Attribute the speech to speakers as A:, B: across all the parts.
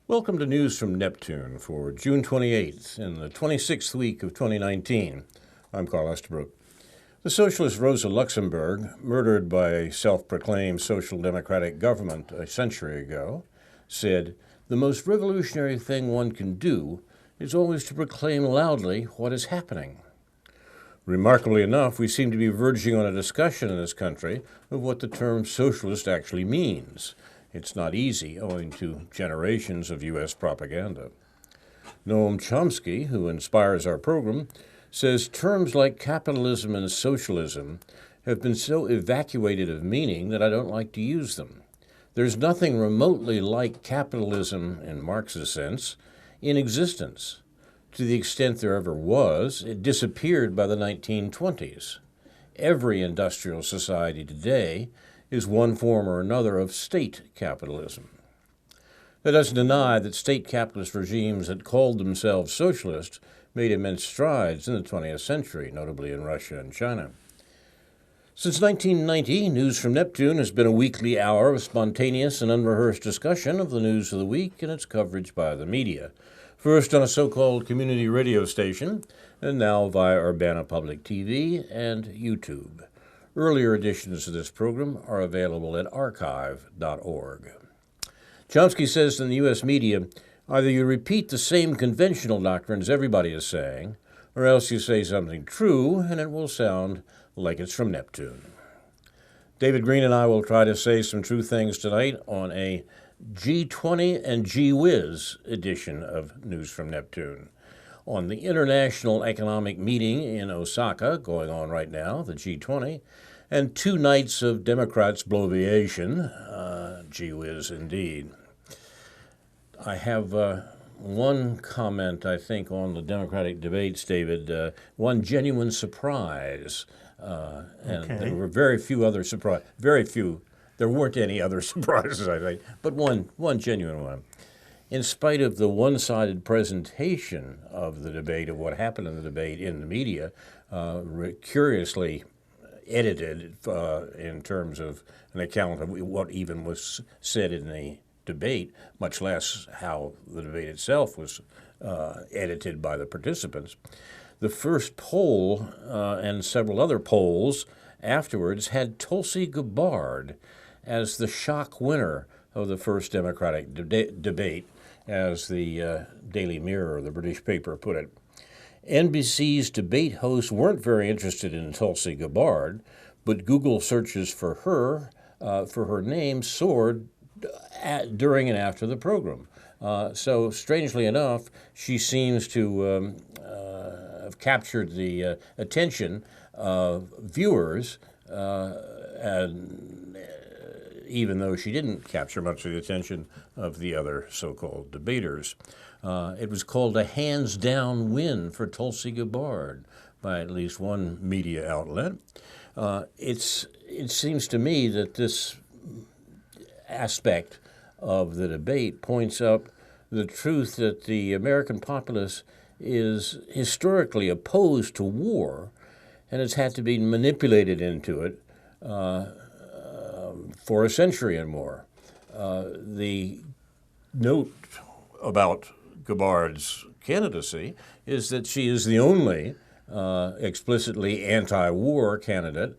A: Welcome to News from Neptune for June 28th in the 26th week of 2019. I'm Carl Estabrook. The socialist Rosa Luxemburg, murdered by a self-proclaimed social democratic government a century ago, said, "The most revolutionary thing one can do is always to proclaim loudly what is happening." Remarkably enough, we seem to be verging on a discussion in this country of what the term socialist actually means. It's not easy, owing to generations of U.S. propaganda. Noam Chomsky, who inspires our program, says terms like capitalism and socialism have been so evacuated of meaning that I don't like to use them. There's nothing remotely like capitalism, in Marx's sense, in existence. To the extent there ever was, it disappeared by the 1920s. Every industrial society today is one form or another of state capitalism. That doesn't deny that state capitalist regimes that called themselves socialist made immense strides in the 20th century, notably in Russia and China. Since 1990, News from Neptune has been a weekly hour of spontaneous and unrehearsed discussion of the news of the week and its coverage by the media. First on a so-called community radio station, and now via Urbana Public TV and YouTube. Earlier editions of this program are available at archive.org. Chomsky says in the U.S. media, either you repeat the same conventional doctrines everybody is saying, or else you say something true and it will sound like it's from Neptune. David Green and I will try to say some true things tonight on a G20 and G-Whiz edition of News from Neptune. On the International Economic Meeting in Osaka, going on right now, the G20, and 2 nights of Democrats' bloviation, gee whiz indeed. I have one comment, I think, on the Democratic debates, David, one genuine surprise, and there were very few other surprises, there weren't any other surprises, I think, but one genuine one. In spite of the one-sided presentation of the debate, of what happened in the debate in the media, curiously edited in terms of an account of what even was said in the debate, much less how the debate itself was edited by the participants. The first poll and several other polls afterwards had Tulsi Gabbard as the shock winner of the first Democratic debate, as the Daily Mirror, the British paper, put it. NBC's debate hosts weren't very interested in Tulsi Gabbard, but Google searches for her name soared during and after the program. So strangely enough, she seems to have captured the attention of viewers, and even though she didn't capture much of the attention of the other so-called debaters. It was called a hands-down win for Tulsi Gabbard by at least one media outlet. It seems to me that this aspect of the debate points up the truth that the American populace is historically opposed to war and has had to be manipulated into it for a century and more. The note about Gabbard's candidacy is that she is the only explicitly anti-war candidate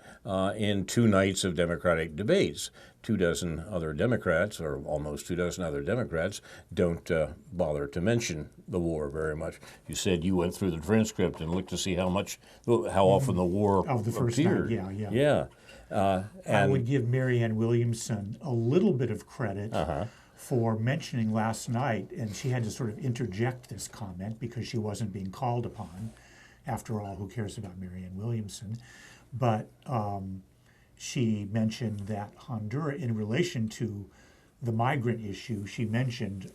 A: in 2 nights of Democratic debates. 24 other Democrats, or almost 24 other Democrats, don't bother to mention the war very much. You said you went through the transcript and looked to see how often the war
B: of the first
A: appeared.
B: night,
A: Yeah.
B: I would give Marianne Williamson a little bit of credit for mentioning last night, and she had to sort of interject this comment because she wasn't being called upon. After all, who cares about Marianne Williamson? But she mentioned that Honduras, in relation to the migrant issue, she mentioned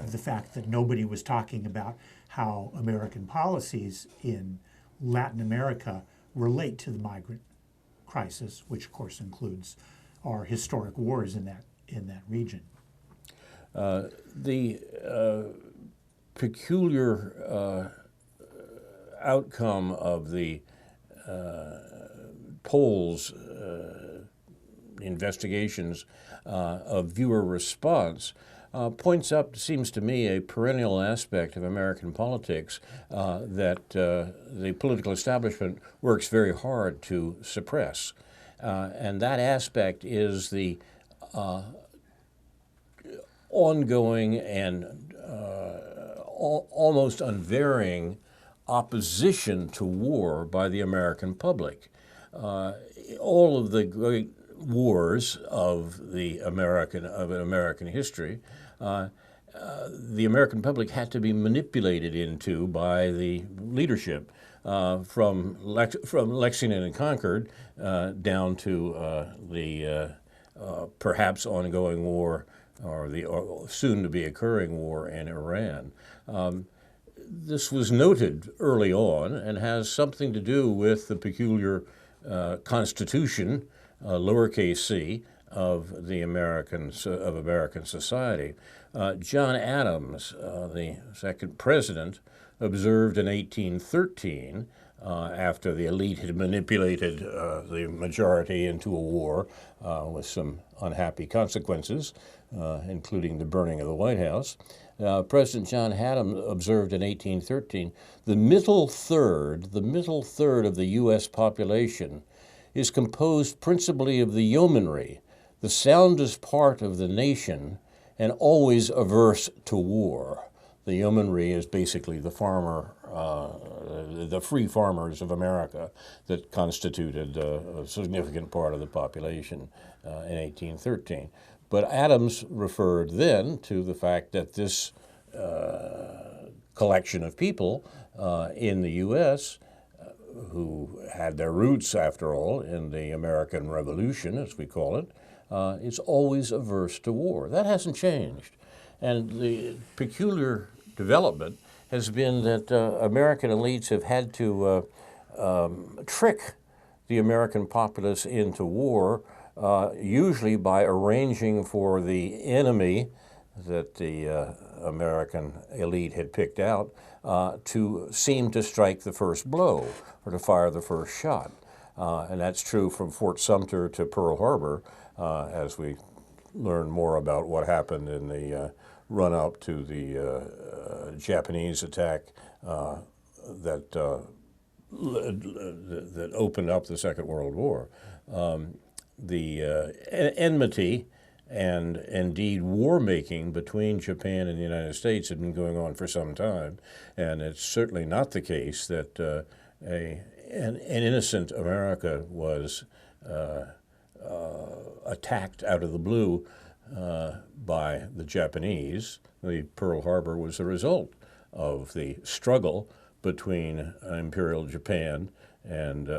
B: the fact that nobody was talking about how American policies in Latin America relate to the migrant crisis, which of course includes our historic wars in that region.
A: The peculiar outcome of the polls, investigations of viewer response points up, seems to me, a perennial aspect of American politics that the political establishment works very hard to suppress. And that aspect is the ongoing and almost unvarying opposition to war by the American public. All of the great wars of American history, the American public had to be manipulated into by the leadership, from Lexington and Concord down to the perhaps ongoing war, or the soon-to-be occurring war in Iran. This was noted early on and has something to do with the peculiar constitution, lowercase c, of American society. John Adams, the second president, observed in 1813, after the elite had manipulated the majority into a war with some unhappy consequences, including the burning of the White House. President John Adams observed in 1813, the middle third of the U.S. population is composed principally of the yeomanry, the soundest part of the nation, and always averse to war. The yeomanry is basically the free farmers of America that constituted a significant part of the population in 1813. But Adams referred then to the fact that this collection of people in the U.S. Who had their roots, after all, in the American Revolution, as we call it, is always averse to war. That hasn't changed. And the peculiar development has been that American elites have had to trick the American populace into war, usually by arranging for the enemy that the American elite had picked out to seem to strike the first blow or to fire the first shot. And that's true from Fort Sumter to Pearl Harbor, as we learn more about what happened in the run-up to the Japanese attack that opened up the Second World War. The enmity and indeed war-making between Japan and the United States had been going on for some time, and it's certainly not the case that an innocent America was attacked out of the blue by the Japanese. The Pearl Harbor was the result of the struggle between Imperial Japan and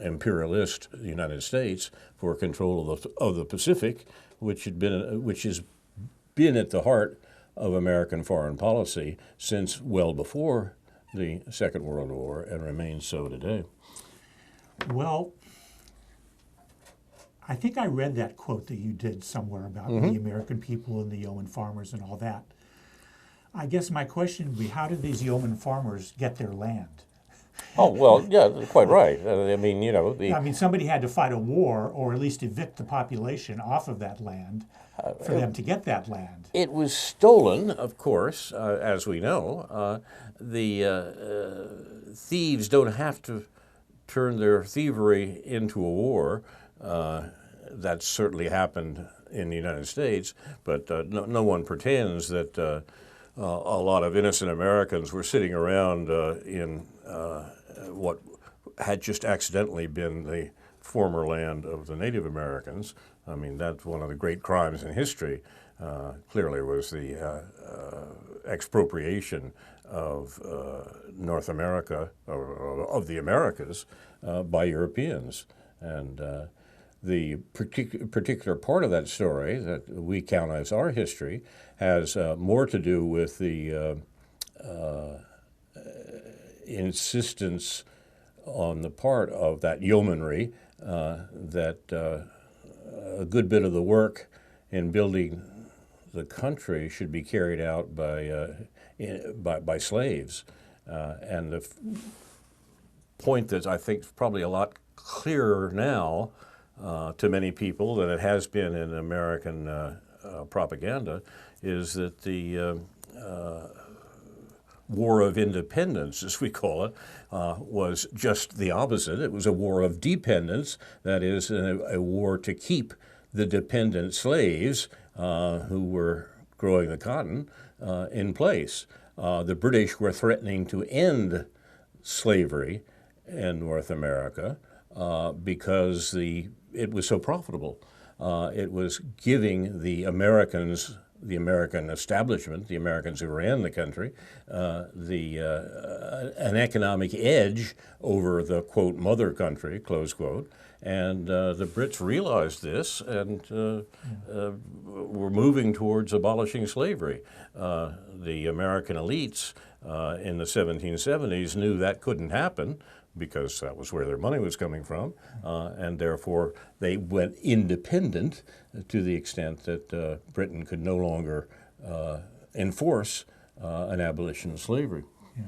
A: imperialist United States for control of the Pacific, which has been at the heart of American foreign policy since well before the Second World War, and remains so today.
B: Well, I think I read that quote that you did somewhere about the American people and the yeoman farmers and all that. I guess my question would be, how did these yeoman farmers get their land?
A: Oh, well, yeah, quite right. I mean, you know...
B: somebody had to fight a war, or at least evict the population off of that land for them to get that land.
A: It was stolen, of course, as we know. The thieves don't have to turn their thievery into a war. That certainly happened in the United States, but no one pretends that a lot of innocent Americans were sitting around in what had just accidentally been the former land of the Native Americans. I mean, that's one of the great crimes in history, clearly, was the expropriation of North America, or of the Americas, by Europeans. And the particular part of that story that we count as our history has more to do with the insistence on the part of that yeomanry that a good bit of the work in building the country should be carried out by slaves. And the point that I think is probably a lot clearer now to many people than it has been in American propaganda is that the War of Independence, as we call it, was just the opposite. It was a war of dependence, that is, a war to keep the dependent slaves who were growing the cotton in place. The British were threatening to end slavery in North America because it was so profitable. It was giving the Americans, the American establishment, the Americans who ran the country, an economic edge over the, quote, mother country, close quote. And the Brits realized this and were moving towards abolishing slavery. The American elites in the 1770s knew that couldn't happen because that was where their money was coming from, and therefore they went independent to the extent that Britain could no longer enforce an abolition of slavery.
B: Yeah.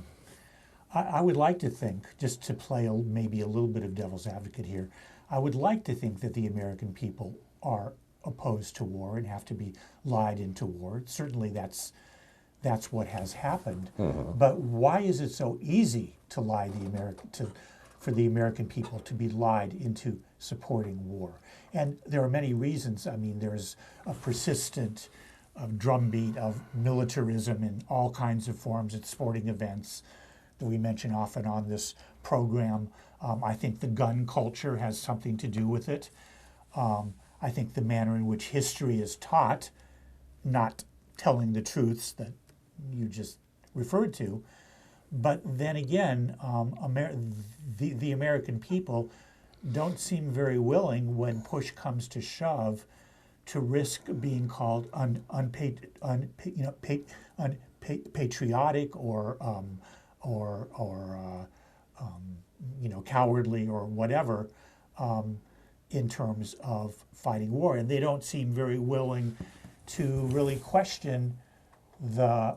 B: I would like to think, just to play maybe a little bit of devil's advocate here, I would like to think that the American people are opposed to war and have to be lied into war. Certainly that's what has happened. Mm-hmm. But why is it so easy to lie for the American people to be lied into supporting war? And there are many reasons. I mean, there's a persistent drumbeat of militarism in all kinds of forms at sporting events that we mention often on this program. I think the gun culture has something to do with it. I think the manner in which history is taught, not telling the truths that you just referred to. But then again, the American people don't seem very willing, when push comes to shove, to risk being called unpatriotic or cowardly or whatever in terms of fighting war. And they don't seem very willing to really question the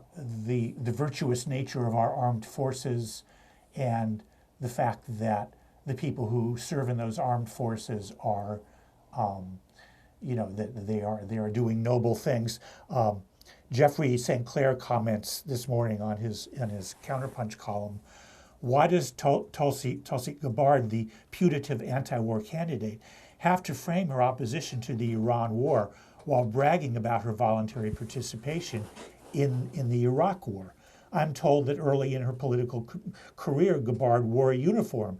B: virtuous nature of our armed forces and the fact that the people who serve in those armed forces are, that they are doing noble things. Jeffrey St. Clair comments this morning on his Counterpunch column, why does Tulsi Gabbard, the putative anti-war candidate, have to frame her opposition to the Iran war while bragging about her voluntary participation in the Iraq war? I'm told that early in her political career, Gabbard wore a uniform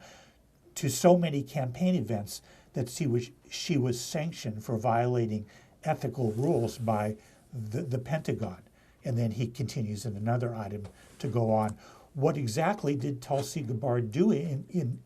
B: to so many campaign events that she was sanctioned for violating ethical rules by the Pentagon. And then he continues in another item to go on. What exactly did Tulsi Gabbard do in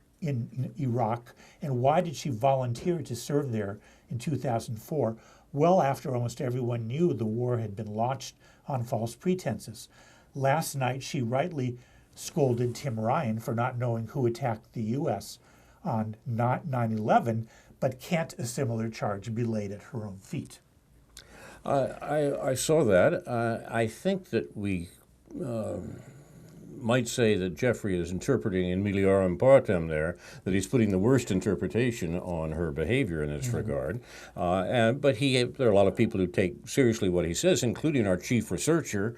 B: Iraq, and why did she volunteer to serve there in 2004, well after almost everyone knew the war had been launched on false pretenses? Last night, she rightly scolded Tim Ryan for not knowing who attacked the U.S. on 9/11, but can't a similar charge be laid at her own feet?
A: I saw that. I think that we might say that Jeffrey is interpreting in meliorum partem there, that he's putting the worst interpretation on her behavior in this regard. But there are a lot of people who take seriously what he says, including our chief researcher,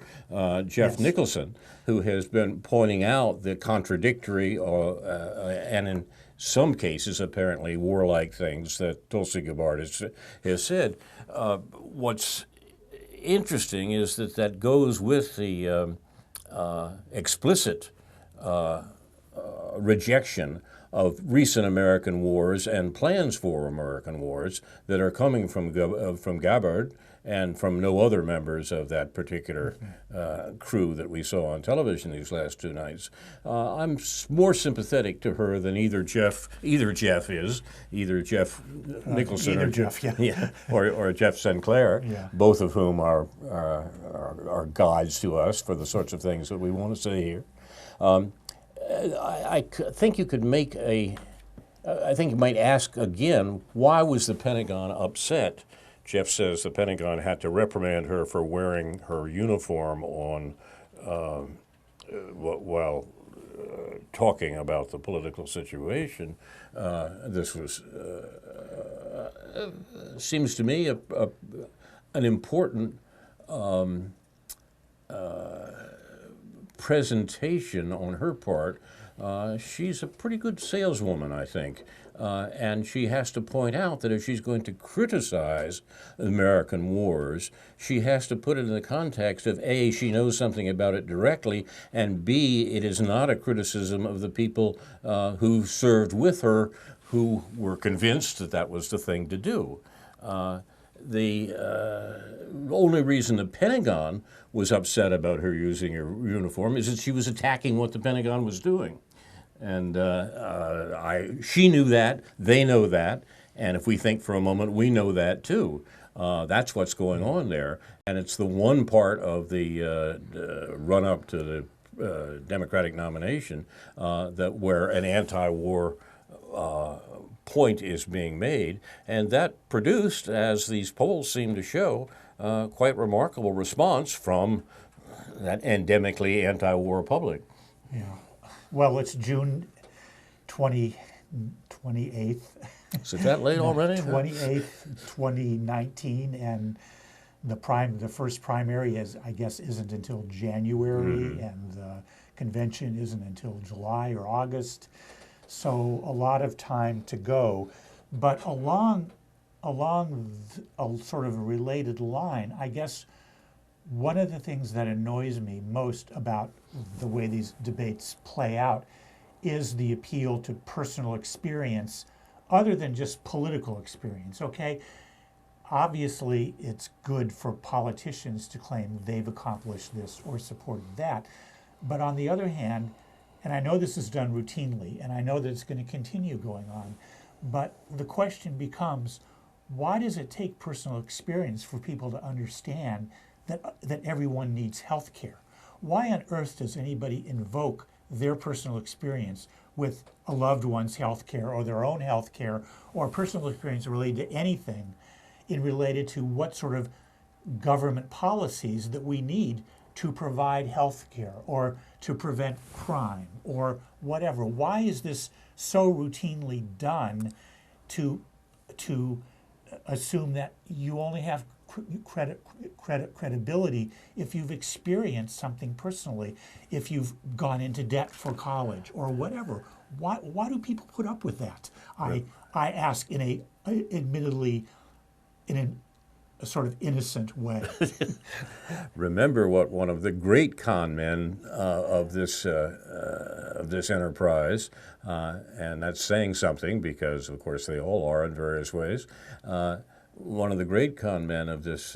A: Jeff Nicholson, who has been pointing out the contradictory and in some cases apparently warlike things that Tulsi Gabbard has said. What's interesting is that goes with the explicit rejection of recent American wars and plans for American wars that are coming from Gabbard and from no other members of that particular crew that we saw on television these last two nights. I'm more sympathetic to her than either Jeff Nicholson or Jeff Sinclair, both of whom are guides to us for the sorts of things that we want to say here. I think you could make I think you might ask again, why was the Pentagon upset? Jeff says the Pentagon had to reprimand her for wearing her uniform while talking about the political situation. This was seems to me an important presentation on her part. She's a pretty good saleswoman, I think. And she has to point out that if she's going to criticize American wars, she has to put it in the context of A, she knows something about it directly, and B, it is not a criticism of the people who served with her who were convinced that that was the thing to do. The only reason the Pentagon was upset about her using her uniform is that she was attacking what the Pentagon was doing. And she knew that, they know that, and if we think for a moment, we know that too. That's what's going on there, and it's the one part of the run-up to the Democratic nomination that where an anti-war point is being made, and that produced, as these polls seem to show, quite remarkable response from that endemically anti-war public.
B: Yeah. Well, it's June 28th.
A: Is it that late already?
B: 28th, 2019, and the first primary isn't until January, and the convention isn't until July or August. So a lot of time to go. But along a sort of a related line, I guess one of the things that annoys me most about the way these debates play out is the appeal to personal experience other than just political experience, okay? Obviously, it's good for politicians to claim they've accomplished this or supported that. But on the other hand, and I know this is done routinely, and I know that it's going to continue going on, but the question becomes, why does it take personal experience for people to understand that everyone needs health care? Why on earth does anybody invoke their personal experience with a loved one's health care or their own health care or personal experience related to anything related to what sort of government policies that we need to provide health care or to prevent crime or whatever? Why is this so routinely done to assume that you only have credibility if you've experienced something personally, if you've gone into debt for college or whatever? Why do people put up with that? I ask in admittedly in a sort of innocent way.
A: Remember what one of the great con men of this enterprise, and that's saying something because, of course, they all are in various ways. One of the great con men of these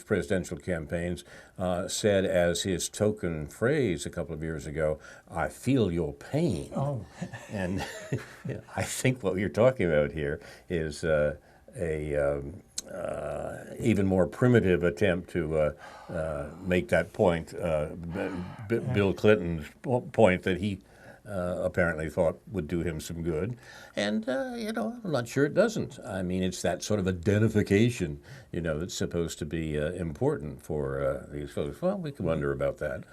A: presidential campaigns said as his token phrase a couple of years ago, "I feel your pain."
B: Oh.
A: And I think what you're talking about here is a even more primitive attempt to make that point, Bill Clinton's point that he apparently thought would do him some good. And, I'm not sure it doesn't. I mean, it's that sort of identification, that's supposed to be important for these folks. Well, we can wonder about that.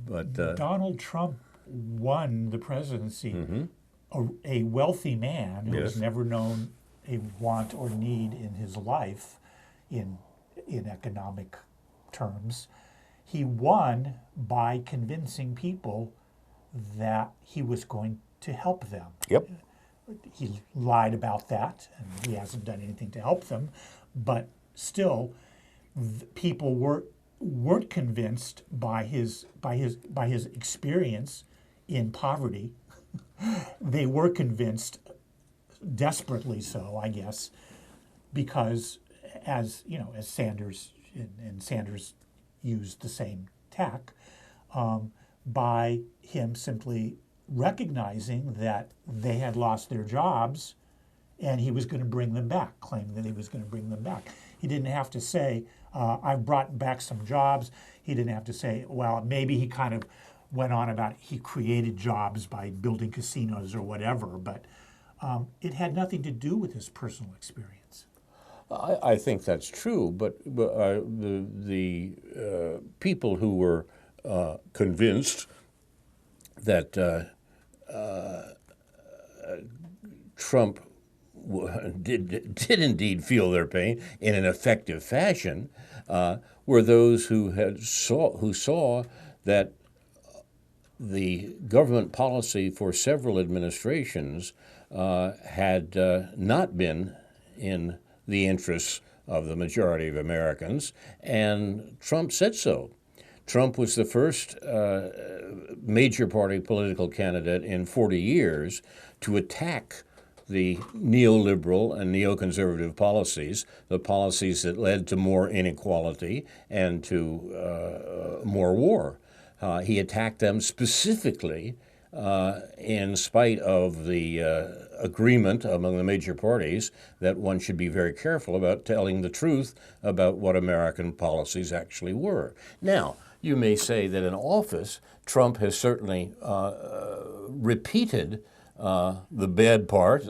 A: But
B: Donald Trump won the presidency, a wealthy man who has never known a want or need in his life in economic terms. He won by convincing people that he was going to help them.
A: Yep.
B: He lied about that, and he hasn't done anything to help them, but still, people weren't convinced by his experience in poverty. They were convinced, desperately so, I guess, because as Sanders and Sanders used the same tack, by him simply recognizing that they had lost their jobs and he was going to bring them back, claiming that he was going to bring them back. He didn't have to say, I've brought back some jobs. He didn't have to say, well, maybe he kind of went on about he created jobs by building casinos or whatever, but it had nothing to do with his personal experience.
A: I think that's true, but the people who were convinced that Trump did indeed feel their pain in an effective fashion were those who saw that the government policy for several administrations had not been in the interests of the majority of Americans, and Trump said so. Trump was the first major party political candidate in 40 years to attack the neoliberal and neoconservative policies, the policies that led to more inequality and to more war. He attacked them specifically in spite of the agreement among the major parties that one should be very careful about telling the truth about what American policies actually were. Now, you may say that in office, Trump has certainly repeated the bad part,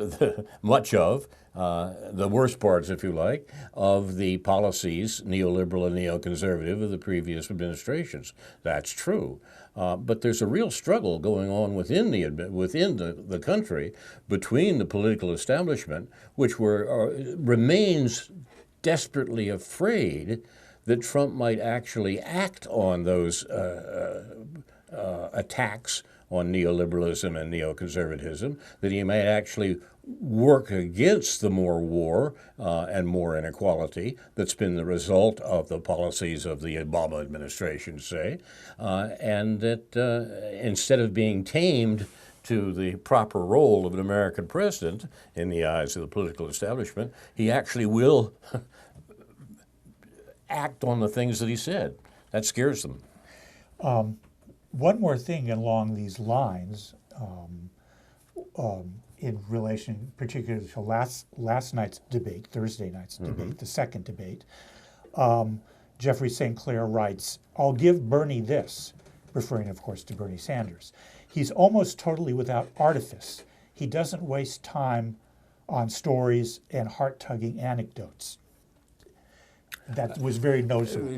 A: much of, the worst parts, if you like, of the policies, neoliberal and neoconservative, of the previous administrations. That's true. But there's a real struggle going on within the country between the political establishment, which remains desperately afraid that Trump might actually act on those attacks on neoliberalism and neoconservatism, that he might actually work against the more war and more inequality that's been the result of the policies of the Obama administration, say, and that instead of being tamed to the proper role of an American president in the eyes of the political establishment, he actually will act on the things that he said. That scares them.
B: One more thing along these lines, in relation particularly to last night's debate, Thursday night's debate, the second debate, Jeffrey St. Clair writes, "I'll give Bernie this," referring of course to Bernie Sanders. "He's almost totally without artifice. He doesn't waste time on stories and heart-tugging anecdotes." That was very noticeable.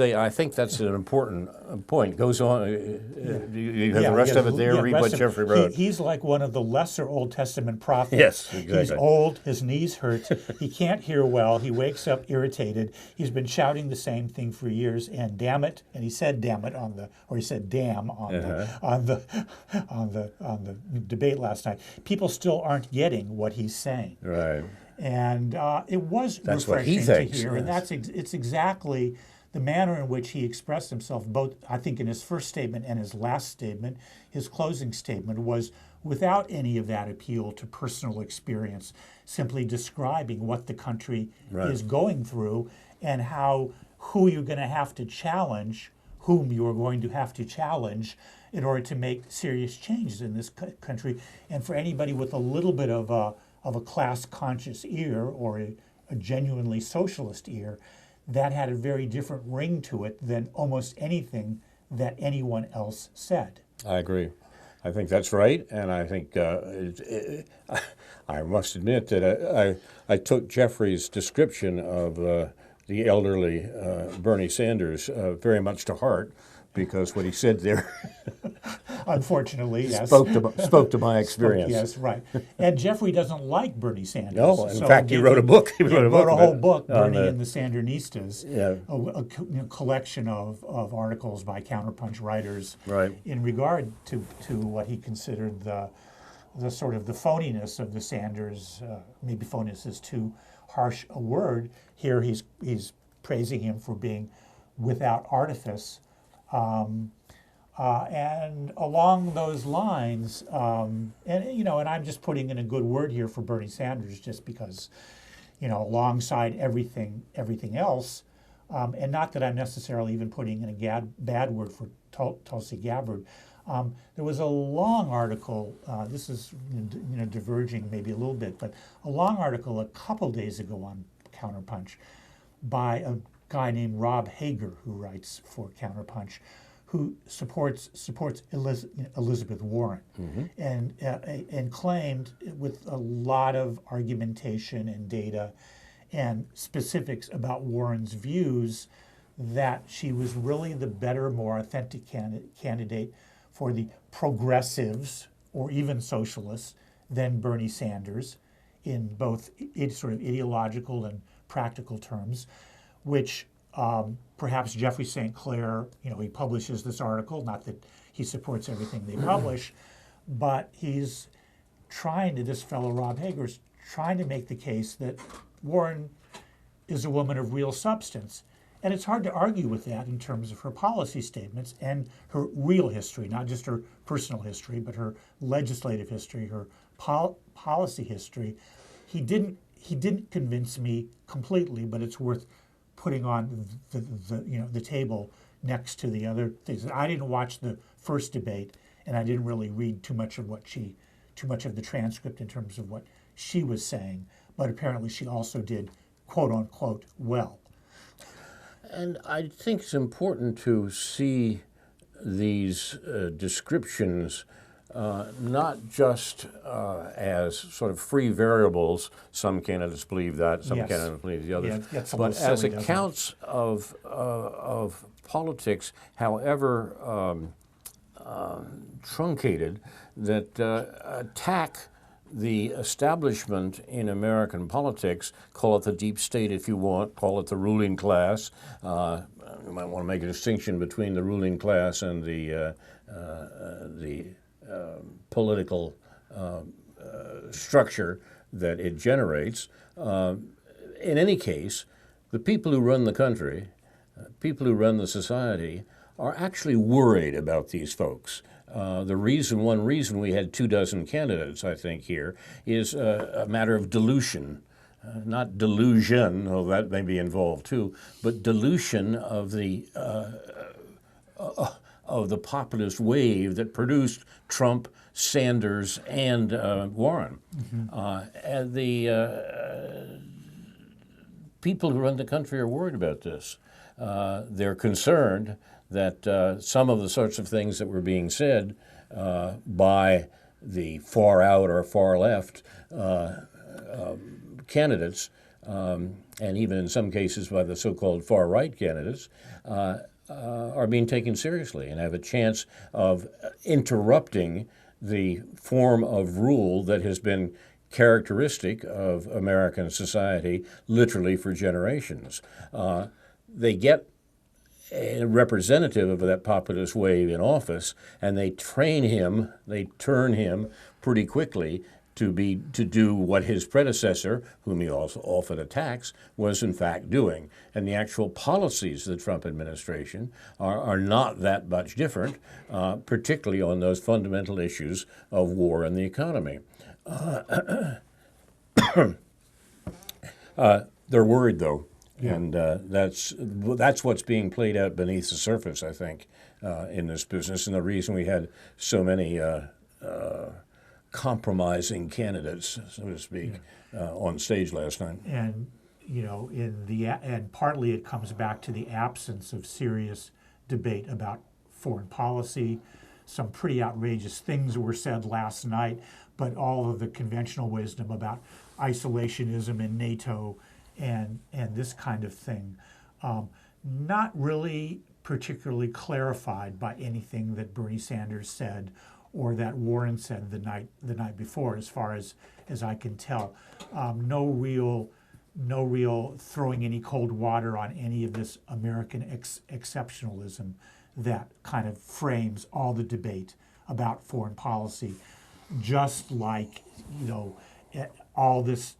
A: I think that's an important point. Goes on. You have the rest of it there. Read what Jeffrey wrote.
B: He's like one of the lesser Old Testament prophets.
A: Yes, exactly.
B: He's old. His knees hurt. He can't hear well. He wakes up irritated. He's been shouting the same thing for years. And damn it, and he said "damn it" he said "damn" on the debate last night. People still aren't getting what he's saying.
A: Right.
B: And it was
A: that's
B: refreshing
A: what he thinks,
B: to hear,
A: yes.
B: And it's exactly the manner in which he expressed himself, both I think in his first statement and his last statement. His closing statement was without any of that appeal to personal experience, simply describing what the country is going through and whom you're going to have to challenge in order to make serious changes in this country. And for anybody with a little bit of a class-conscious ear or a genuinely socialist ear, that had a very different ring to it than almost anything that anyone else said.
A: I agree. I think that's right, and I think I must admit that I took Jeffrey's description of the elderly Bernie Sanders very much to heart, because what he said there
B: unfortunately, yes,
A: spoke to my experience.
B: Yes, right. And Jeffrey doesn't like Bernie Sanders.
A: No, in fact, he wrote a book. He wrote
B: a whole book, Bernie and the Sandernistas, a collection of articles by counterpunch writers in regard to what he considered the sort of the phoniness of the Sanders. Maybe phoniness is too harsh a word. Here he's praising him for being without artifice. And along those lines, and I'm just putting in a good word here for Bernie Sanders, just because, alongside everything else, and not that I'm necessarily even putting in a bad word for Tulsi Gabbard. There was a long article. This is diverging maybe a little bit, but a long article a couple days ago on Counterpunch by a guy named Rob Hager, who writes for Counterpunch, who supports Elizabeth Warren, and claimed with a lot of argumentation and data and specifics about Warren's views that she was really the better, more authentic candidate for the progressives or even socialists than Bernie Sanders, in both sort of ideological and practical terms, which perhaps Jeffrey St. Clair, he publishes this article, not that he supports everything they publish, but he's this fellow Rob Hager's trying to make the case that Warren is a woman of real substance. And it's hard to argue with that in terms of her policy statements and her real history, not just her personal history, but her legislative history, her policy history. He didn't convince me completely, but it's worth putting on the table next to the other things. I didn't watch the first debate, and I didn't really read too much of the transcript in terms of what she was saying, but apparently she also did, quote unquote, well.
A: And I think it's important to see these descriptions not just as sort of free variables. Some candidates believe that, some candidates believe the others, but as accounts of politics, however truncated, that attack the establishment in American politics, call it the deep state if you want, call it the ruling class. You might want to make a distinction between the ruling class and the political structure that it generates. In any case, the people who run the country, people who run the society, are actually worried about these folks. One reason we had 24 candidates, I think, here is a matter of dilution. Not delusion, though that may be involved too, but dilution of the populist wave that produced Trump, Sanders, and Warren. And the people who run the country are worried about this. They're concerned that some of the sorts of things that were being said by the far out or far left candidates, and even in some cases by the so-called far right candidates, are being taken seriously and have a chance of interrupting the form of rule that has been characteristic of American society literally for generations. They get a representative of that populist wave in office, and they turn him pretty quickly to do what his predecessor, whom he also often attacks, was in fact doing. And the actual policies of the Trump administration are not that much different, particularly on those fundamental issues of war and the economy. They're worried, though. Yeah. And that's what's being played out beneath the surface, I think, in this business, and the reason we had so many compromising candidates, so to speak, on stage last night.
B: And and partly it comes back to the absence of serious debate about foreign policy. Some pretty outrageous things were said last night, but all of the conventional wisdom about isolationism in NATO and this kind of thing, not really particularly clarified by anything that Bernie Sanders said or that Warren said the night before, as far as I can tell. No real throwing any cold water on any of this American exceptionalism that kind of frames all the debate about foreign policy, just like all this.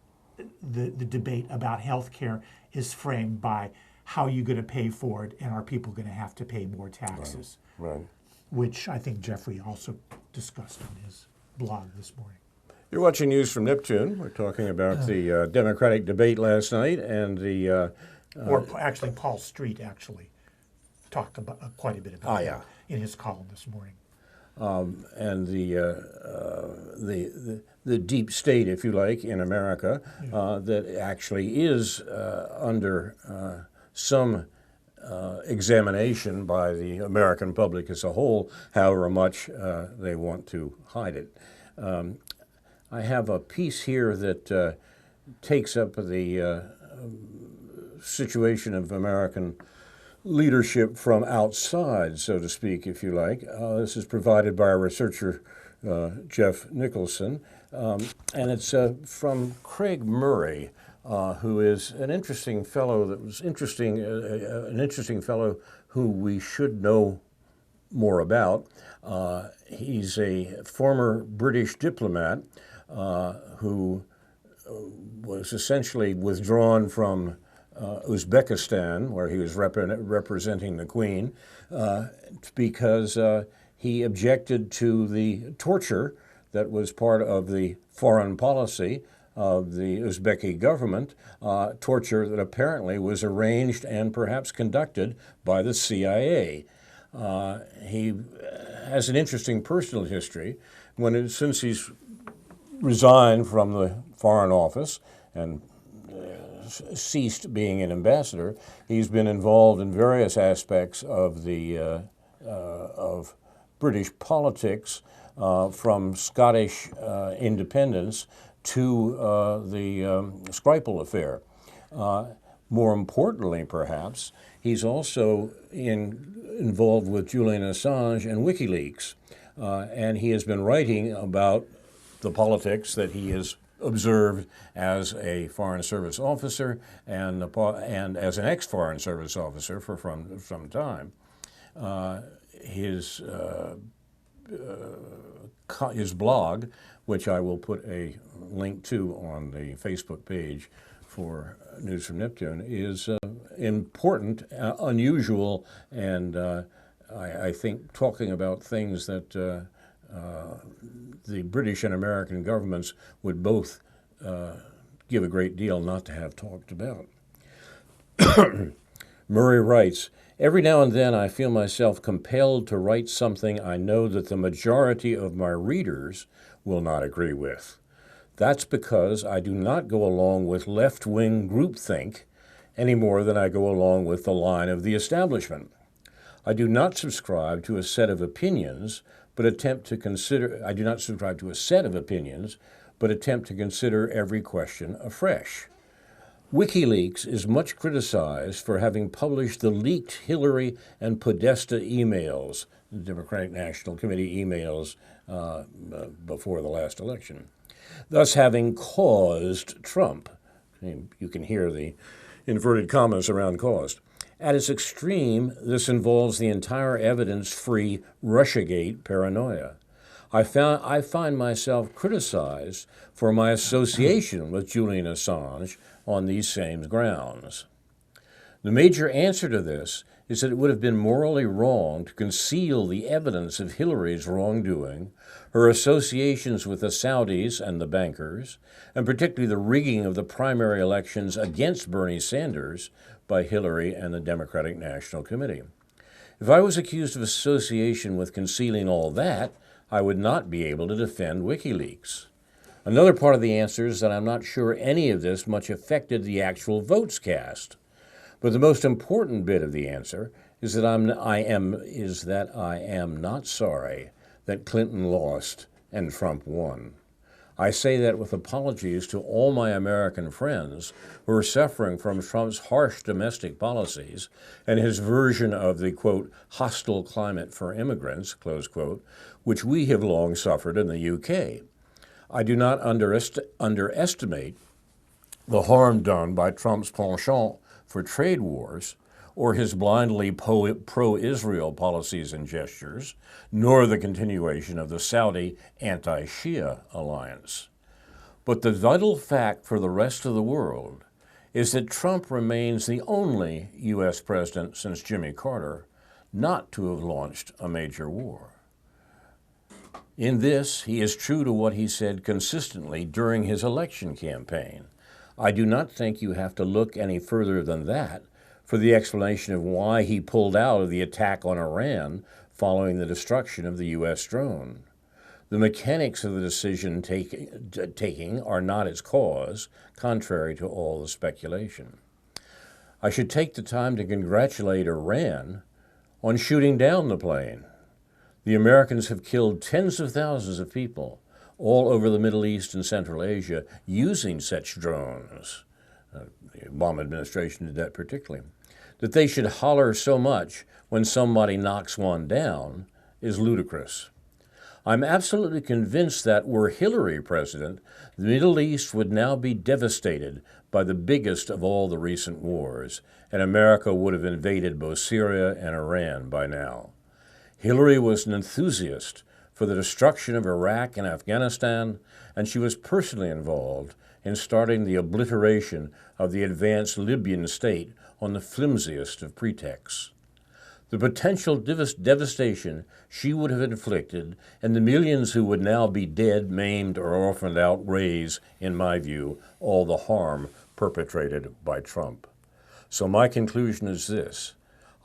B: The debate about health care is framed by how you're going to pay for it, and are people going to have to pay more taxes?
A: Right.
B: Which I think Jeffrey also discussed on his blog this morning.
A: You're watching News from Neptune. We're talking about the Democratic debate last night, and the...
B: or actually, Paul Street actually talked about quite a bit about that in his column this morning.
A: And the deep state, if you like, in America, that actually is under some examination by the American public as a whole, however much they want to hide it. I have a piece here that takes up the situation of American leadership from outside, so to speak, if you like. This is provided by a researcher Jeff Nicholson, and it's from Craig Murray, who is an interesting fellow an interesting fellow who we should know more about. He's a former British diplomat who was essentially withdrawn from Uzbekistan, where he was representing the Queen, because he objected to the torture that was part of the foreign policy of the Uzbeki government, torture that apparently was arranged and perhaps conducted by the CIA. He has an interesting personal history. Since he's resigned from the Foreign Office and ceased being an ambassador, he's been involved in various aspects of the of British politics, from Scottish independence to the Skripal affair. More importantly, perhaps, he's also involved with Julian Assange and WikiLeaks, and he has been writing about the politics that he has observed as a Foreign Service officer and as an ex-Foreign Service officer for some time. His blog, which I will put a link to on the Facebook page for News from Neptune, is important, unusual, and I think talking about things that the British and American governments would both give a great deal not to have talked about. Murray writes, "Every now and then I feel myself compelled to write something I know that the majority of my readers will not agree with. That's because I do not go along with left-wing groupthink any more than I go along with the line of the establishment. I do not subscribe to a set of opinions, but attempt to consider every question afresh. WikiLeaks is much criticized for having published the leaked Hillary and Podesta emails, the Democratic National Committee emails before the last election, thus having caused Trump." You can hear the inverted commas around caused. "At its extreme, this involves the entire evidence-free Russiagate paranoia. I find myself criticized for my association with Julian Assange on these same grounds. The major answer to this is that it would have been morally wrong to conceal the evidence of Hillary's wrongdoing, her associations with the Saudis and the bankers, and particularly the rigging of the primary elections against Bernie Sanders by Hillary and the Democratic National Committee. If I was accused of association with concealing all that, I would not be able to defend WikiLeaks. Another part of the answer is that I'm not sure any of this much affected the actual votes cast. But the most important bit of the answer is that I am not sorry that Clinton lost and Trump won. I say that with apologies to all my American friends who are suffering from Trump's harsh domestic policies and his version of the, quote, hostile climate for immigrants, close quote, which we have long suffered in the UK. I do not underestimate the harm done by Trump's penchant for trade wars, or his blindly pro-Israel policies and gestures, nor the continuation of the Saudi anti-Shia alliance. But the vital fact for the rest of the world is that Trump remains the only U.S. president since Jimmy Carter not to have launched a major war. In this, he is true to what he said consistently during his election campaign. I do not think you have to look any further than that for the explanation of why he pulled out of the attack on Iran following the destruction of the U.S. drone. The mechanics of the decision taking are not its cause, contrary to all the speculation. I should take the time to congratulate Iran on shooting down the plane. The Americans have killed tens of thousands of people all over the Middle East and Central Asia using such drones. The Obama administration did that particularly. That they should holler so much when somebody knocks one down is ludicrous. I'm absolutely convinced that were Hillary president, the Middle East would now be devastated by the biggest of all the recent wars, and America would have invaded both Syria and Iran by now. Hillary was an enthusiast for the destruction of Iraq and Afghanistan, and she was personally involved in starting the obliteration of the advanced Libyan state on the flimsiest of pretexts. The potential devastation she would have inflicted, and the millions who would now be dead, maimed, or orphaned outweighs, in my view, all the harm perpetrated by Trump. So my conclusion is this: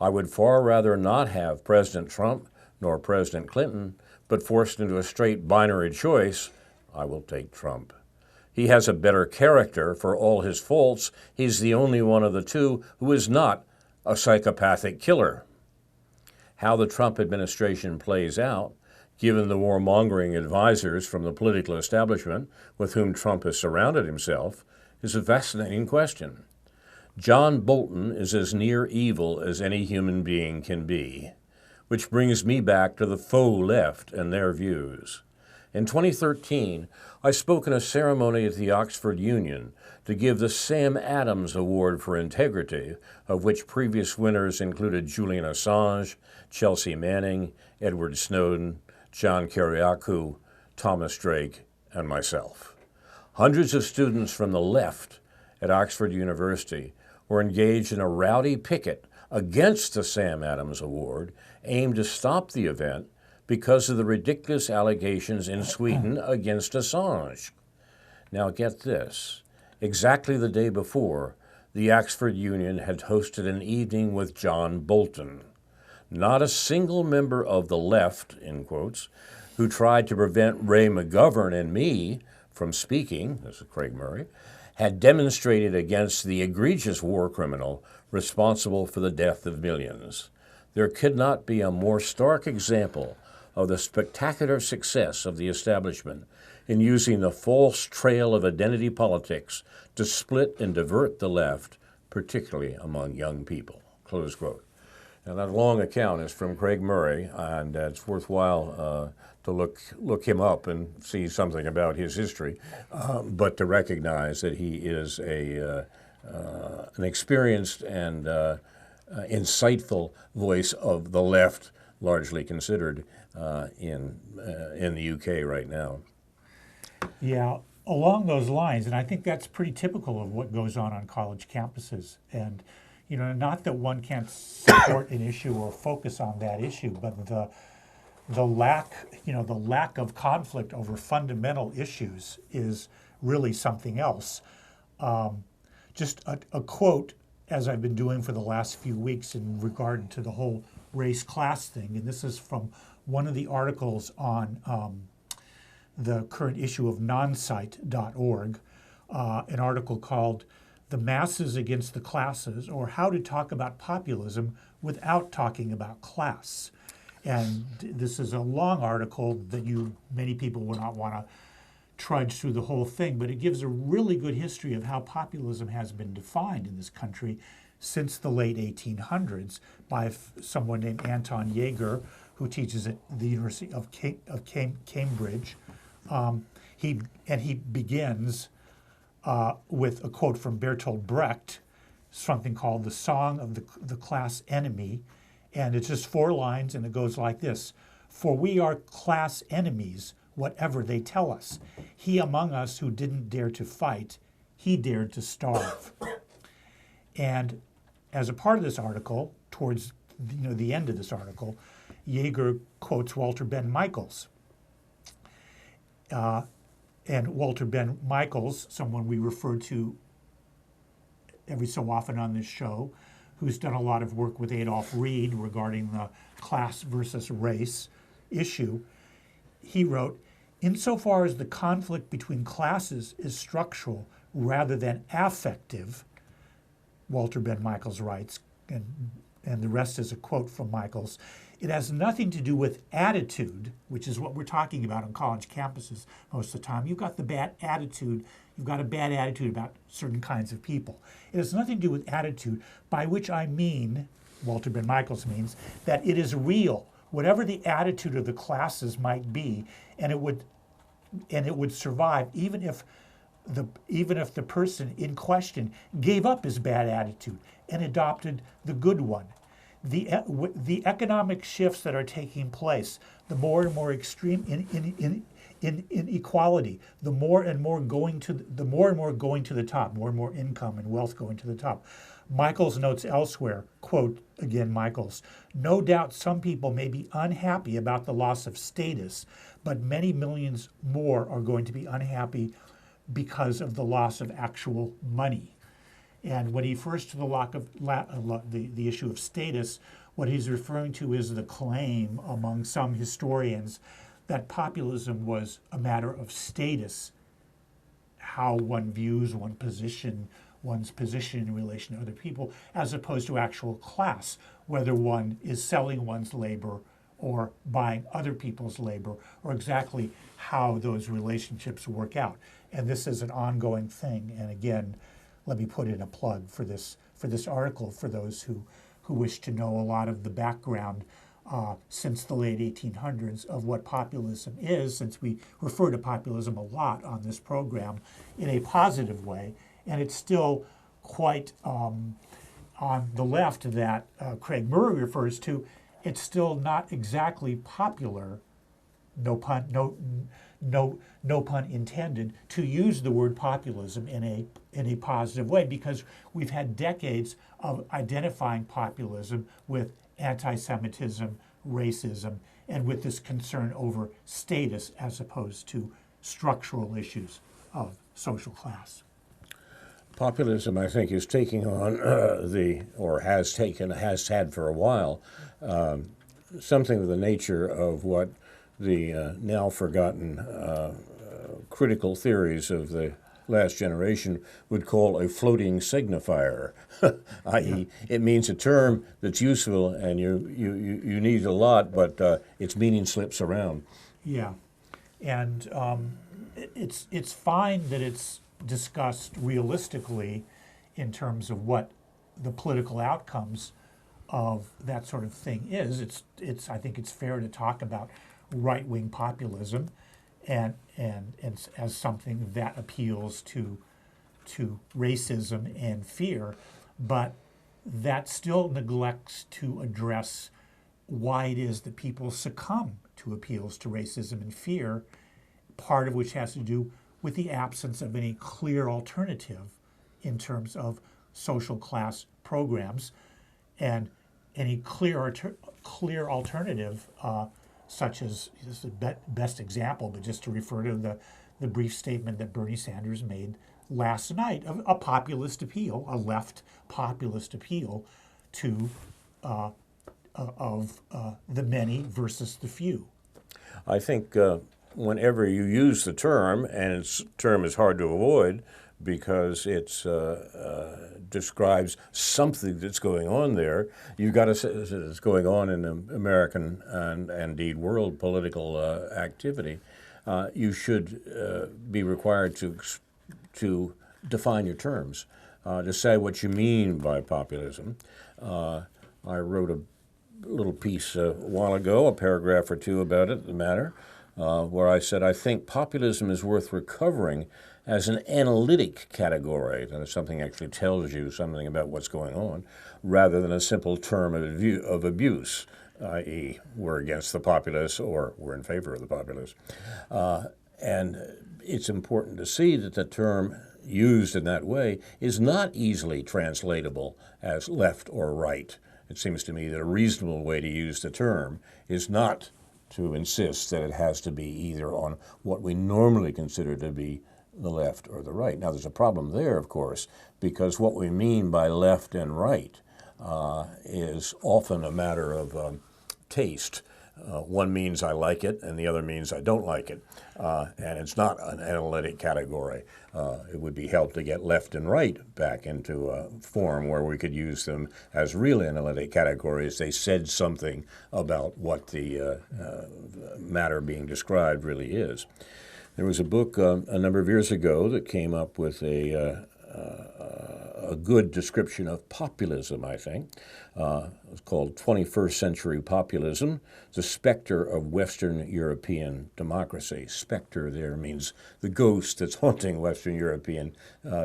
A: I would far rather not have President Trump nor President Clinton, but forced into a straight binary choice, I will take Trump. He has a better character for all his faults. He's the only one of the two who is not a psychopathic killer. How the Trump administration plays out, given the warmongering advisors from the political establishment with whom Trump has surrounded himself, is a fascinating question. John Bolton is as near evil as any human being can be, which brings me back to the faux left and their views. In 2013, I spoke in a ceremony at the Oxford Union to give the Sam Adams Award for Integrity, of which previous winners included Julian Assange, Chelsea Manning, Edward Snowden, John Kiriakou, Thomas Drake, and myself. Hundreds of students from the left at Oxford University were engaged in a rowdy picket against the Sam Adams Award aimed to stop the event because of the ridiculous allegations in Sweden against Assange. Now get this, exactly the day before, the Oxford Union had hosted an evening with John Bolton. Not a single member of the left, in quotes, who tried to prevent Ray McGovern and me from speaking, this is Craig Murray, had demonstrated against the egregious war criminal responsible for the death of millions. There could not be a more stark example of the spectacular success of the establishment in using the false trail of identity politics to split and divert the left, particularly among young people. Close quote. Now, that long account is from Craig Murray, and it's worthwhile to look him up and see something about his history, but to recognize that he is an experienced and insightful voice of the left, largely considered in the UK right now.
B: Yeah, along those lines, and I think that's pretty typical of what goes on college campuses. And you know, not that one can't support an issue or focus on that issue, but the lack of conflict over fundamental issues is really something else. Just a quote, as I've been doing for the last few weeks in regard to the whole race-class thing, and this is from one of the articles on the current issue of nonsite.org, an article called "The Masses Against the Classes, or How to Talk About Populism Without Talking About Class." And this is a long article that many people will not want to trudge through the whole thing, but it gives a really good history of how populism has been defined in this country since the late 1800s by someone named Anton Jaeger, who teaches at the University of Cambridge. He begins with a quote from Bertolt Brecht, something called "The Song of the Class Enemy," and it's just 4 lines, and it goes like this: "For we are class enemies, whatever they tell us. He among us who didn't dare to fight, he dared to starve." And as a part of this article, towards the end of this article, Jaeger quotes Walter Ben Michaels. And Walter Ben Michaels, someone we refer to every so often on this show, who's done a lot of work with Adolph Reed regarding the class versus race issue, he wrote, "Insofar as the conflict between classes is structural rather than affective," Walter Ben Michaels writes, and the rest is a quote from Michaels, "it has nothing to do with attitude," which is what we're talking about on college campuses most of the time. You've got the bad attitude. You've got a bad attitude about certain kinds of people. It has nothing to do with attitude, by which I mean, Walter Ben Michaels means, that it is real whatever the attitude of the classes might be, and it would survive even if the person in question gave up his bad attitude and adopted the good one. The economic shifts that are taking place, the more and more extreme in inequality, the more and more going to the top, more and more income and wealth going to the top. Michaels notes elsewhere, quote, again Michaels, "No doubt some people may be unhappy about the loss of status, but many millions more are going to be unhappy because of the loss of actual money." And when he refers to the issue of status, what he's referring to is the claim among some historians that populism was a matter of status, how one views one's position in relation to other people, as opposed to actual class, whether one is selling one's labor or buying other people's labor, or exactly how those relationships work out. And this is an ongoing thing. And again, let me put in a plug for this article for those who wish to know a lot of the background since the late 1800s of what populism is, since we refer to populism a lot on this program in a positive way. And it's still quite on the left that Craig Murray refers to. It's still not exactly popular, no pun intended, to use the word populism in a positive way, because we've had decades of identifying populism with anti-Semitism, racism, and with this concern over status as opposed to structural issues of social class.
A: Populism, I think, is taking on has had for a while, something of the nature of what the now forgotten critical theories of the last generation would call a floating signifier, i.e., it means a term that's useful and you need a lot, but its meaning slips around.
B: Yeah, and it's fine that it's discussed realistically in terms of what the political outcomes of that sort of thing is. I think it's fair to talk about right-wing populism and as something that appeals to racism and fear, but that still neglects to address why it is that people succumb to appeals to racism and fear, part of which has to do with the absence of any clear alternative in terms of social class programs, and any clear alternative, such as, this is the best example, but just to refer to the brief statement that Bernie Sanders made last night, of a populist appeal, a left populist appeal to the many versus the few.
A: I think whenever you use the term, and its term is hard to avoid because it describes something that's going on there, you've got to say it's going on in American and indeed world political activity. You should be required to define your terms, to say what you mean by populism. I wrote a little piece a while ago, a paragraph or two about it, the matter, where I said, I think populism is worth recovering as an analytic category, that is, something actually tells you something about what's going on, rather than a simple term of abuse, i.e., we're against the populace or we're in favor of the populace. And it's important to see that the term used in that way is not easily translatable as left or right. It seems to me that a reasonable way to use the term is not to insist that it has to be either on what we normally consider to be the left or the right. Now, there's a problem there, of course, because what we mean by left and right is often a matter of taste. One means I like it, and the other means I don't like it. And it's not an analytic category. It would be helpful to get left and right back into a form where we could use them as real analytic categories. They said something about what the matter being described really is. There was a book a number of years ago that came up with a a good description of populism, I think. It's called 21st Century Populism, the Specter of Western European Democracy. Specter there means the ghost that's haunting Western European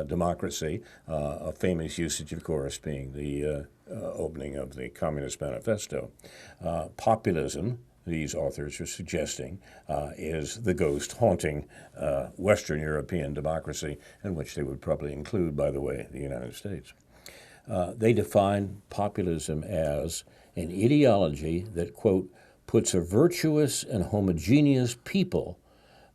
A: democracy, a famous usage, of course, being the opening of the Communist Manifesto. Populism, these authors are suggesting, is the ghost haunting Western European democracy, in which they would probably include, by the way, the United States. They define populism as an ideology that, quote, puts a virtuous and homogeneous people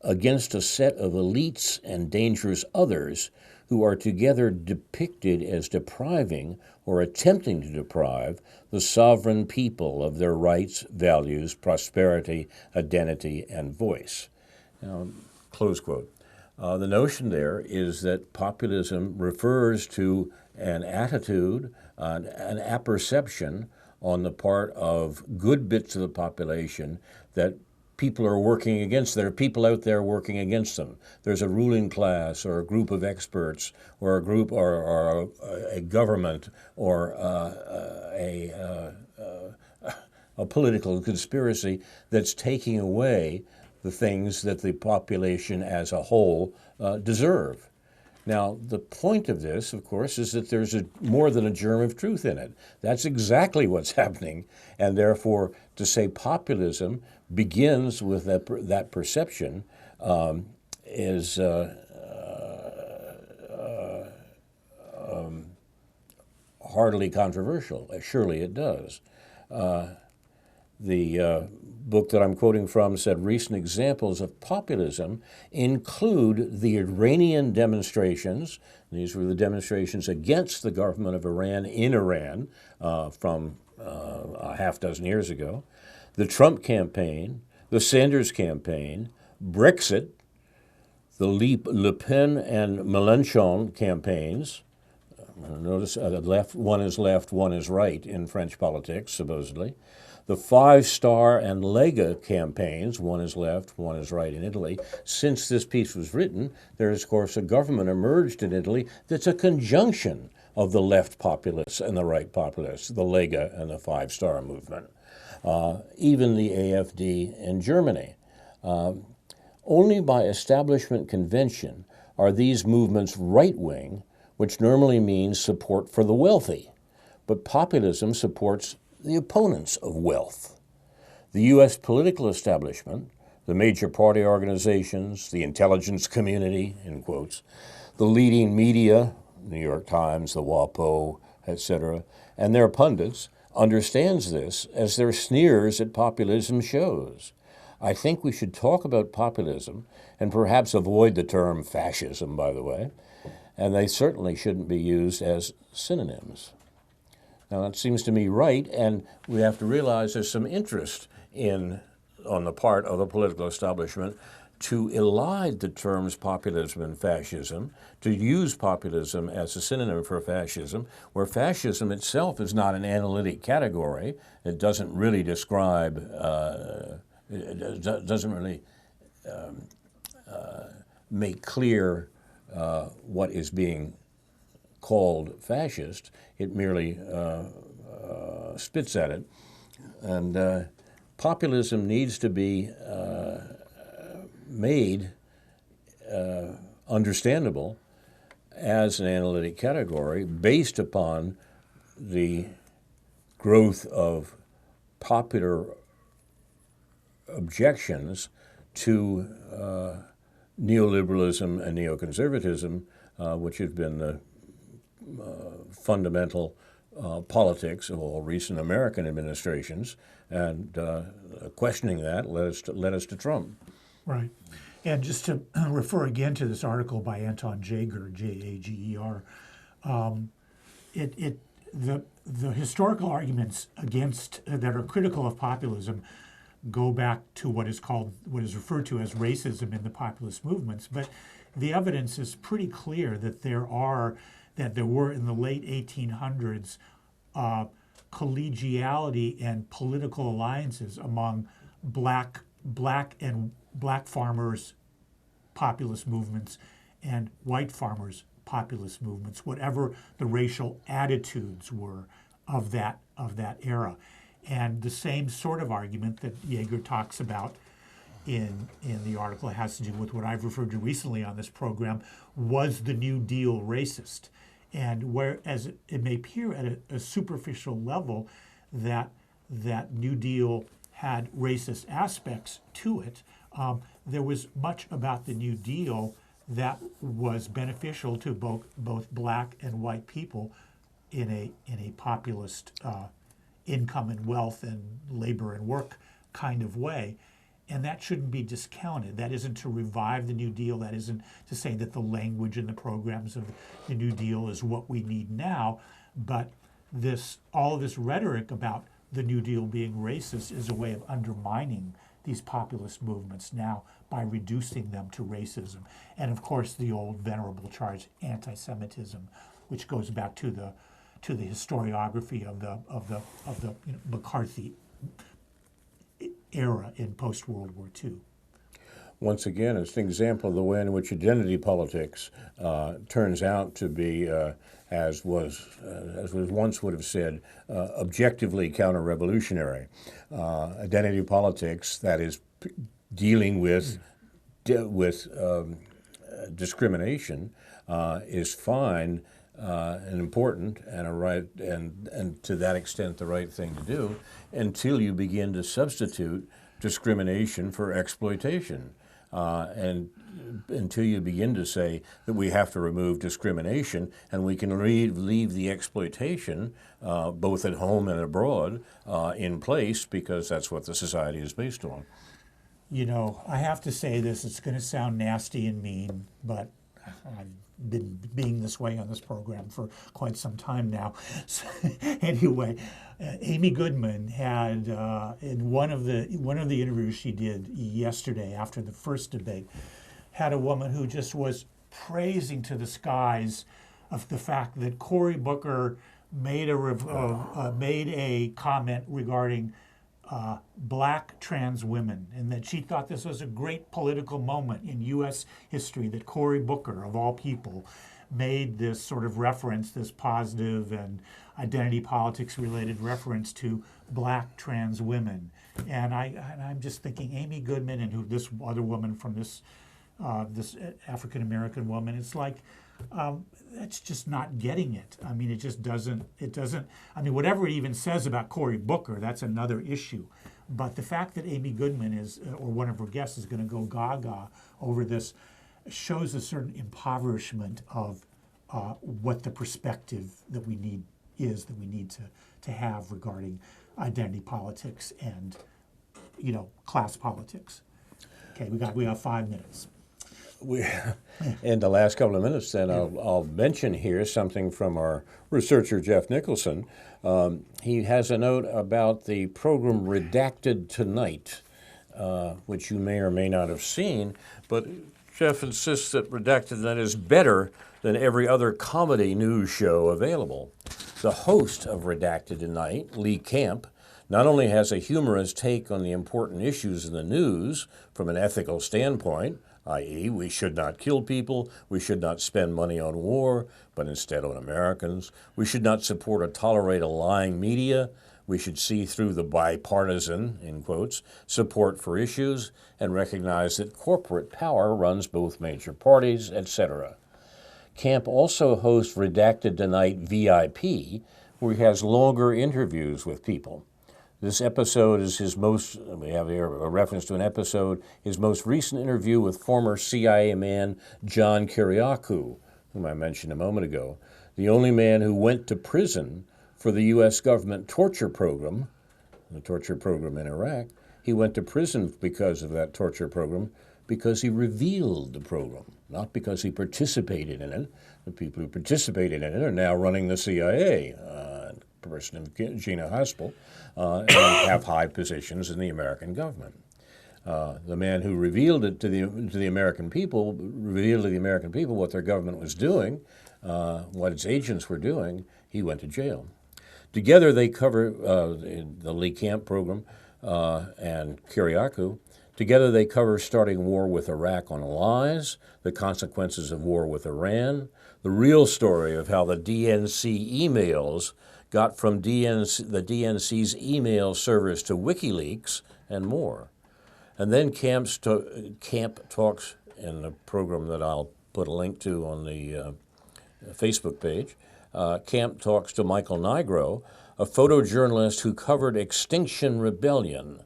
A: against a set of elites and dangerous others who are together depicted as depriving or attempting to deprive the sovereign people of their rights, values, prosperity, identity, and voice. Now, close quote. The notion there is that populism refers to an attitude, an apperception on the part of good bits of the population that people are working against. There are people out there working against them. There's a ruling class or a group of experts or a group or a government or a political conspiracy that's taking away the things that the population as a whole deserve. Now, the point of this, of course, is that there's more than a germ of truth in it. That's exactly what's happening, and therefore, to say populism begins with that perception is hardly controversial. Surely it does. The book that I'm quoting from said recent examples of populism include the Iranian demonstrations. These were the demonstrations against the government of Iran in Iran from a half dozen years ago, the Trump campaign, the Sanders campaign, Brexit, the Le Pen and Mélenchon campaigns. Notice one is left, one is right in French politics, supposedly. The Five-Star and Lega campaigns, one is left, one is right in Italy. Since this piece was written, there is, of course, a government emerged in Italy that's a conjunction of the left populists and the right populists, the Lega and the Five-Star movement. Even the AfD in Germany. Only by establishment convention are these movements right-wing, which normally means support for the wealthy. But populism supports the opponents of wealth. The U.S. political establishment, the major party organizations, the intelligence community, in quotes, the leading media, New York Times, the WAPO, etc., and their pundits understands this as their sneers at populism shows. I think we should talk about populism and perhaps avoid the term fascism, by the way, and they certainly shouldn't be used as synonyms. Now, that seems to me right, and we have to realize there's some interest on the part of the political establishment to elide the terms populism and fascism, to use populism as a synonym for fascism, where fascism itself is not an analytic category. It doesn't really describe, it doesn't really make clear what is being called fascist. It merely spits at it. And populism needs to be made understandable as an analytic category based upon the growth of popular objections to neoliberalism and neoconservatism, which have been the fundamental politics of all recent American administrations, and questioning that led us to Trump.
B: Right. And just to refer again to this article by Anton Jaeger, Jager, the historical arguments against that are critical of populism go back to what is referred to as racism in the populist movements. But the evidence is pretty clear that there were in the late 1800s collegiality and political alliances among black farmers populist movements and white farmers populist movements, whatever the racial attitudes were of that era. And the same sort of argument that Yeager talks about in the article has to do with what I've referred to recently on this program: was the New Deal racist? And whereas it may appear at a superficial level that New Deal had racist aspects to it, there was much about the New Deal that was beneficial to both black and white people in a populist income and wealth and labor and work kind of way. And that shouldn't be discounted. That isn't to revive the New Deal. That isn't to say that the language and the programs of the New Deal is what we need now. But all of this rhetoric about the New Deal being racist is a way of undermining these populist movements now by reducing them to racism. And of course, the old venerable charge, anti-Semitism, which goes back to the historiography of the McCarthy era in post-World War II.
A: Once again, it's an example of the way in which identity politics turns out to be, as was once would have said, objectively counter-revolutionary. Identity politics, that is, dealing with discrimination, is fine and important and a right, and to that extent the right thing to do, until you begin to substitute discrimination for exploitation, and until you begin to say that we have to remove discrimination and we can leave the exploitation both at home and abroad in place, because that's what the society is based on.
B: You know, I have to say this, it's going to sound nasty and mean, but I've been being this way on this program for quite some time now. So, anyway, Amy Goodman had in one of the interviews she did yesterday after the first debate, had a woman who just was praising to the skies of the fact that Cory Booker made a comment regarding black trans women, and that she thought this was a great political moment in U.S. history, that Cory Booker, of all people, made this sort of reference, this positive and identity politics related reference to black trans women. And I'm just thinking, Amy Goodman and this other woman from this African American woman, it's like, that's just not getting it. I mean, it doesn't, I mean, whatever it even says about Cory Booker, that's another issue. But the fact that Amy Goodman or one of her guests is going to go gaga over this shows a certain impoverishment of what the perspective that we need to have regarding identity politics and, class politics. Okay, we got 5 minutes.
A: In the last couple of minutes, then, I'll mention here something from our researcher, Jeff Nicholson. He has a note about the program Redacted Tonight, which you may or may not have seen, but Jeff insists that Redacted Tonight is better than every other comedy news show available. The host of Redacted Tonight, Lee Camp, not only has a humorous take on the important issues in the news from an ethical standpoint, i.e., we should not kill people, we should not spend money on war, but instead on Americans. We should not support or tolerate a lying media. We should see through the bipartisan, in quotes, support for issues and recognize that corporate power runs both major parties, etc. Camp also hosts Redacted Tonight VIP, where he has longer interviews with people. This episode is we have here a reference to an episode, his most recent interview with former CIA man John Kiriakou, whom I mentioned a moment ago, the only man who went to prison for the U.S. government torture program, the torture program in Iraq. He went to prison because of that torture program, because he revealed the program, not because he participated in it. The people who participated in it are now running the CIA, person of Gina Haspel, and have high positions in the American government. The man who revealed it to the American people, revealed to the American people what their government was doing, what its agents were doing, he went to jail. Together they cover the Lee Camp program and Kiriakou. Together they cover starting war with Iraq on lies, the consequences of war with Iran, the real story of how the DNC emails got from the DNC's email servers to WikiLeaks and more. And then Camp Talks, in the program that I'll put a link to on the Facebook page, Camp Talks to Michael Nigro, a photojournalist who covered Extinction Rebellion,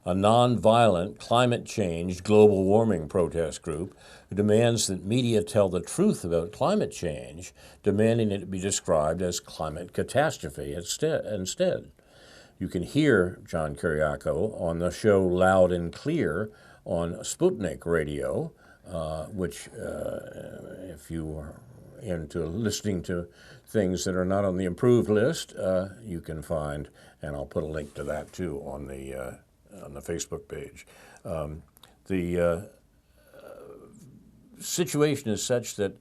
A: a nonviolent climate change global warming protest group who demands that media tell the truth about climate change, demanding it be described as climate catastrophe instead. You can hear John Kiriakou on the show Loud and Clear on Sputnik Radio, which, if you are into listening to things that are not on the approved list, you can find, and I'll put a link to that too on the Facebook page. The situation is such that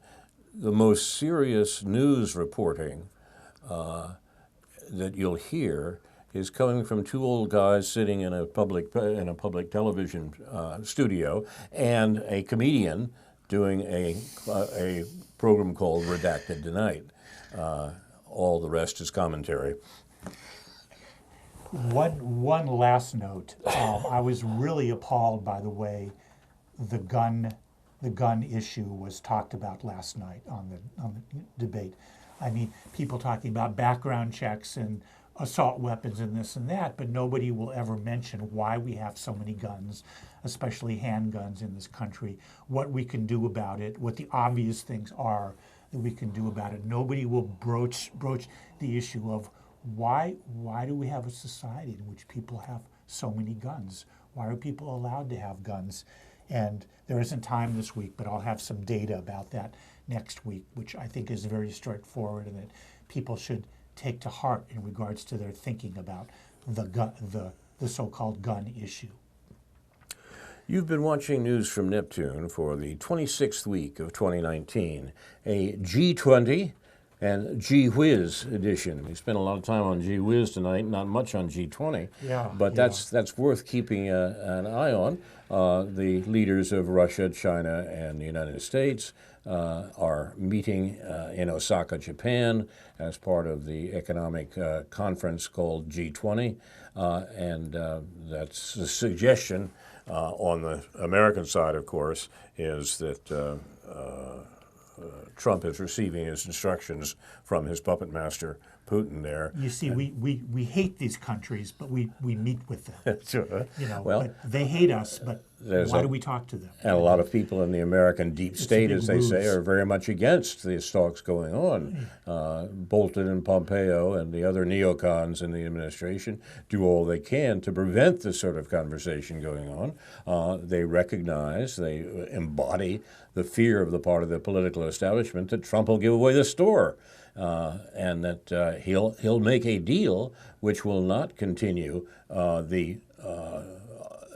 A: the most serious news reporting that you'll hear is coming from two old guys sitting in a public television studio and a comedian doing a program called Redacted Tonight. All the rest is commentary.
B: One last note. I was really appalled by the way the gun issue was talked about last night on the debate. I mean, people talking about background checks and assault weapons and this and that, but nobody will ever mention why we have so many guns, especially handguns in this country, what we can do about it, what the obvious things are that we can do about it. Nobody will broach the issue of why do we have a society in which people have so many guns? Why are people allowed to have guns? And there isn't time this week, but I'll have some data about that next week, which I think is very straightforward and that people should take to heart in regards to their thinking about the so-called gun issue.
A: You've been watching News from Neptune for the 26th week of 2019, a G20 and G-Whiz edition. We spent a lot of time on G-Whiz tonight, not much on G20, but that's worth keeping an eye on. The leaders of Russia, China, and the United States are meeting in Osaka, Japan, as part of the economic conference called G20, and that's the suggestion on the American side, of course, is that Trump is receiving his instructions from his puppet master, Putin, there.
B: You see, we hate these countries, but we meet with them.
A: Sure.
B: You know,
A: well,
B: but they hate us, but why do we talk to them?
A: And a lot of people in the American deep state, as they
B: ruse.
A: say, are very much against these talks going on. Bolton and Pompeo and the other neocons in the administration do all they can to prevent this sort of conversation going on. They recognize, they embody the fear of the part of the political establishment that Trump will give away the store. And that he'll make a deal which will not continue the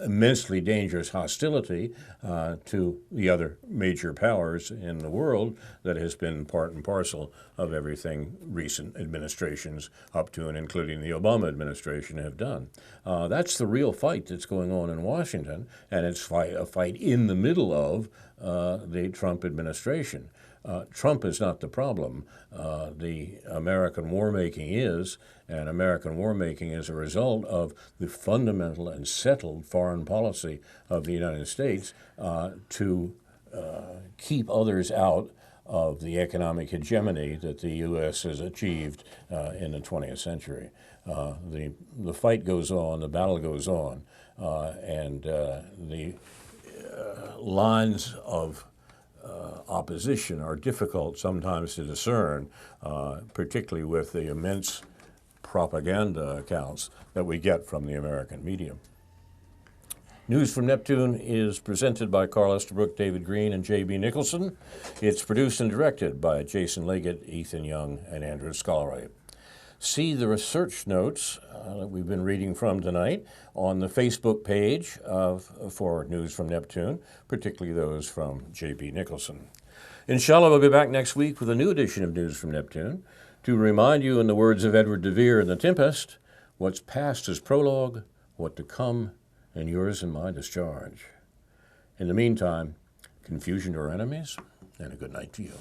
A: immensely dangerous hostility to the other major powers in the world that has been part and parcel of everything recent administrations up to and including the Obama administration have done. That's the real fight that's going on in Washington, and it's a fight in the middle of the Trump administration. Trump is not the problem. The American war-making is, and American war-making is a result of the fundamental and settled foreign policy of the United States to keep others out of the economic hegemony that the U.S. has achieved in the 20th century. The fight goes on, the battle goes on, and the lines of opposition are difficult sometimes to discern, particularly with the immense propaganda accounts that we get from the American media. News from Neptune is presented by Carl Estabrook, David Green, and J.B. Nicholson. It's produced and directed by Jason Leggett, Ethan Young, and Andrew Scollery. See the research notes that we've been reading from tonight on the Facebook page for News from Neptune, particularly those from J.B. Nicholson. Inshallah, we'll be back next week with a new edition of News from Neptune to remind you, in the words of Edward de Vere in The Tempest, what's past is prologue, what to come, and yours and my discharge. In the meantime, confusion to our enemies, and a good night to you.